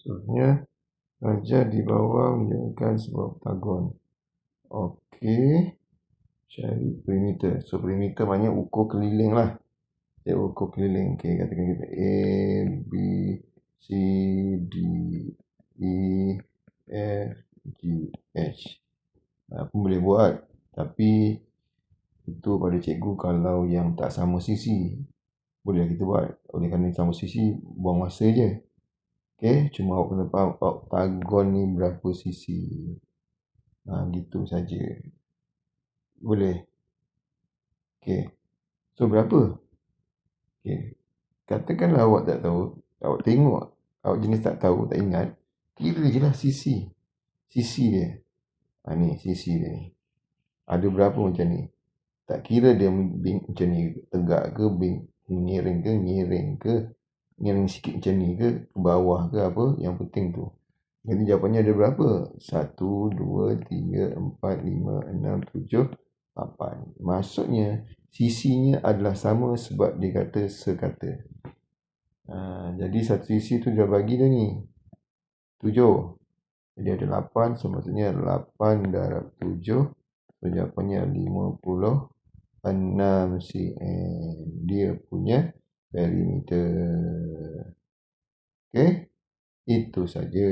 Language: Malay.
Seterusnya, ajar di bawah menjadikan sebuah oktagon. Okey. Cari perimeter. So, perimeter maknanya ukur keliling lah. Dia ukur keliling. Okey, katakan kita A, B, C, D, E, F, G, H. Apa boleh buat. Tapi itu pada cikgu kalau yang tak sama sisi. Boleh kita buat. Oleh kerana sama sisi, buang masa je. Okey, cuma awak kena faham oktagon ni berapa sisi. Gitu saja. Boleh. Okey. So, berapa? Okey. Katakanlah awak tak tahu. Awak tengok. Awak jenis tak tahu, tak ingat. Kira je lah sisi. Sisi dia. Ni sisi dia ni. Ada berapa macam ni. Tak kira dia macam ni. Tegak ke, miring ke. Miring sikit macam ni ke. Ke bawah ke apa. Yang penting tu. Jadi jawapannya ada berapa? 1, 2, 3, 4, 5, 6, 7, 8. Maksudnya sisinya adalah sama sebab dia kata sekata. Jadi satu sisi tu dah bagi dah ni 7. Jadi ada 8. So maksudnya 8 darab 7. So jawapannya 56 cm. Dia punya perimeter. Okey. Itu saja.